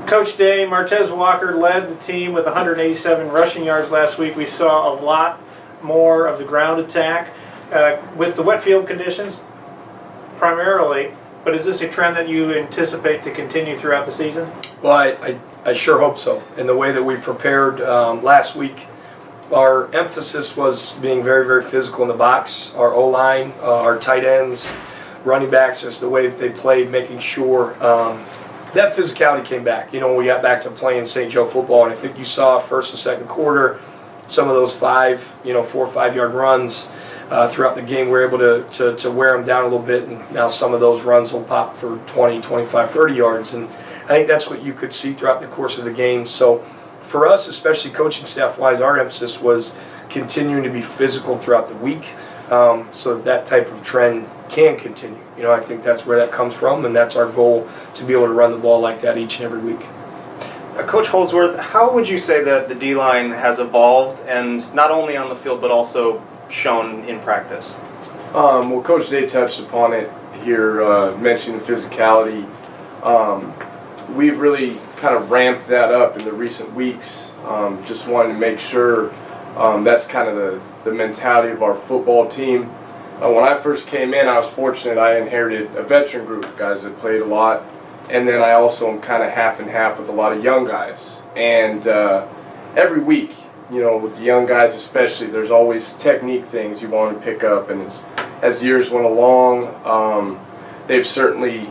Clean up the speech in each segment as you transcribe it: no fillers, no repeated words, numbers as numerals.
Coach Day, Martez Walker led the team with 187 rushing yards last week. We saw a lot more of the ground attack with the wet field conditions primarily, but is this a trend that you anticipate to continue throughout the season? Well, I sure hope so. In the way that we prepared last week, our emphasis was being very, very physical in the box. Our O-line, our tight ends, running backs, just the way that they played, making sure that physicality came back. You know, when we got back to playing St. Joe football, and I think you saw first and second quarter, some of those 4 or 5 yard runs throughout the game, we were able to wear them down a little bit, and now some of those runs will pop for 20, 25, 30 yards. And I think that's what you could see throughout the course of the game. So for us, especially coaching staff-wise, our emphasis was continuing to be physical throughout the week so that type of trend can continue. You know, I think that's where that comes from, and that's our goal, to be able to run the ball like that each and every week. Coach Holsworth, how would you say that the D-line has evolved, and not only on the field but also shown in practice? Well, Coach Day touched upon it here, mentioning physicality. We've really kind of ramped that up in the recent weeks. Just wanted to make sure that's kind of the mentality of our football team. When I first came in, I was fortunate. I inherited a veteran group, guys that played a lot, and then I also am kind of half and half with a lot of young guys. And every week, you know, with the young guys especially, there's always technique things you want to pick up. And as years went along, they've certainly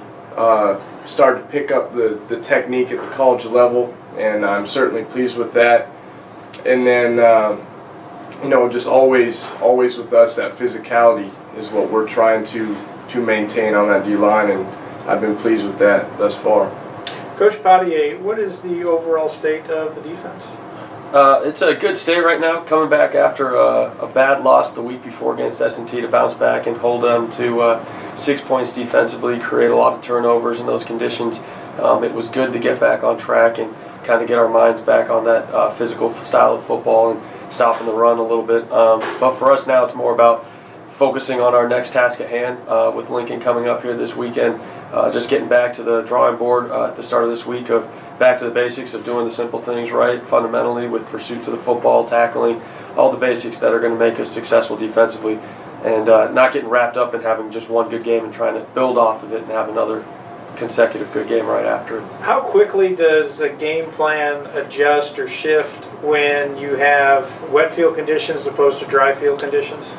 started to pick up the technique at the college level, and I'm certainly pleased with that. And then, you know, just always with us, that physicality is what we're trying to maintain on that D-line, and I've been pleased with that thus far. Coach Padhye, what is the overall state of the defense? It's a good state right now, coming back after a bad loss the week before against S&T to bounce back and hold them to 6 points defensively, create a lot of turnovers in those conditions. It was good to get back on track and kind of get our minds back on that physical style of football and stopping the run a little bit. But for us now, it's more about focusing on our next task at hand with Lincoln coming up here this weekend. Just getting back to the drawing board at the start of this week of back to the basics of doing the simple things right, fundamentally with pursuit to the football, tackling, all the basics that are going to make us successful defensively, and not getting wrapped up in having just one good game and trying to build off of it and have another consecutive good game right after it. How quickly does a game plan adjust or shift when you have wet field conditions as opposed to dry field conditions?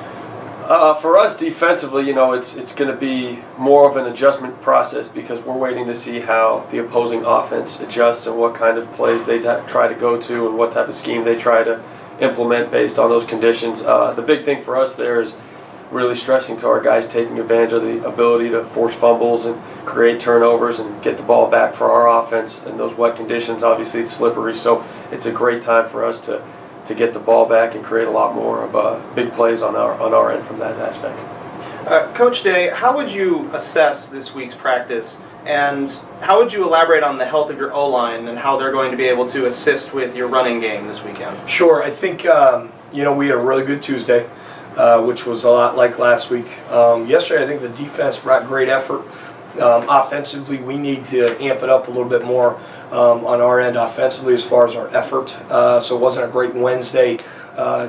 For us defensively, you know, it's going to be more of an adjustment process because we're waiting to see how the opposing offense adjusts and what kind of plays they try to go to and what type of scheme they try to implement based on those conditions. The big thing for us there is really stressing to our guys taking advantage of the ability to force fumbles and create turnovers and get the ball back for our offense. In those wet conditions, obviously it's slippery, so it's a great time for us to get the ball back and create a lot more of big plays on our end from that aspect. Coach Day, how would you assess this week's practice, and how would you elaborate on the health of your O-line and how they're going to be able to assist with your running game this weekend? Sure. I think, you know, we had a really good Tuesday, which was a lot like last week. Yesterday, I think the defense brought great effort. Offensively, we need to amp it up a little bit more on our end offensively as far as our effort. So it wasn't a great Wednesday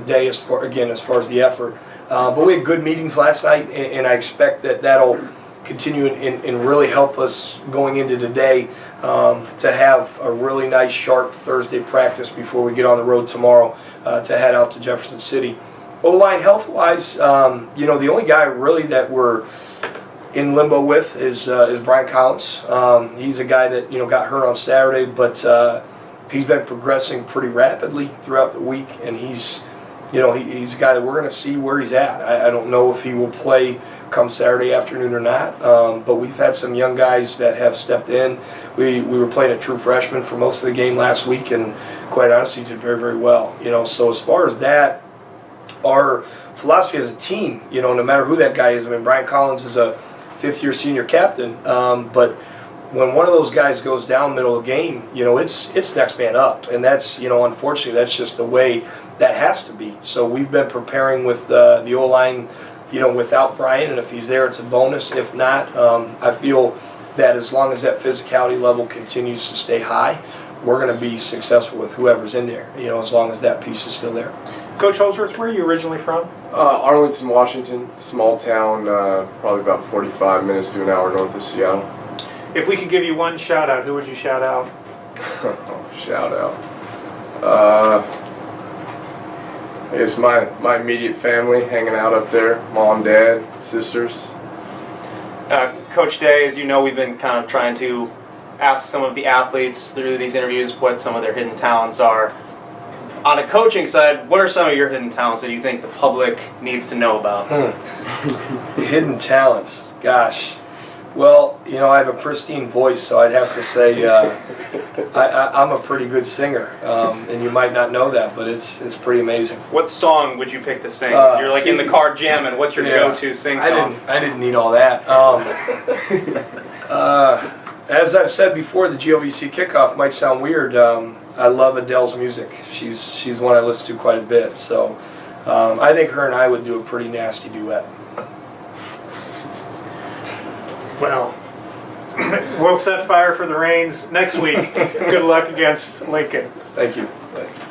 day as far as the effort. But we had good meetings last night, and I expect that'll continue and really help us going into today to have a really nice, sharp Thursday practice before we get on the road tomorrow to head out to Jefferson City. O-line health-wise, you know, the only guy really that we're in limbo with is Brian Collins. He's a guy that, you know, got hurt on Saturday, but he's been progressing pretty rapidly throughout the week, and he's a guy that we're going to see where he's at. I don't know if he will play come Saturday afternoon or not, but we've had some young guys that have stepped in. We were playing a true freshman for most of the game last week, and quite honestly did very, very well. You know, so as far as that, our philosophy as a team, you know, no matter who that guy is, I mean, Brian Collins is a fifth-year senior captain, but when one of those guys goes down middle of the game, you know, it's next man up, and that's, you know, unfortunately, that's just the way that has to be. So we've been preparing with the O-line, you know, without Brian, and if he's there, it's a bonus. If not, I feel that as long as that physicality level continues to stay high, we're going to be successful with whoever's in there, you know, as long as that piece is still there. Coach Holsworth, where are you originally from? Arlington, Washington, small town, probably about 45 minutes to an hour north of Seattle. If we could give you one shout out, who would you shout out? Shout out. I guess my immediate family hanging out up there, mom, dad, sisters. Coach Day, as you know, we've been kind of trying to ask some of the athletes through these interviews what some of their hidden talents are. On a coaching side, what are some of your hidden talents that you think the public needs to know about? Hidden talents, gosh. Well, you know, I have a pristine voice, so I'd have to say I'm a pretty good singer, and you might not know that, but it's pretty amazing. What song would you pick to sing? You're like in the car jamming. What's your go-to sing song? I didn't need all that. As I've said before, the GOVC kickoff might sound weird. I love Adele's music. She's one I listen to quite a bit. So I think her and I would do a pretty nasty duet. Well, we'll set fire for the reins next week. Good luck against Lincoln. Thank you. Thanks.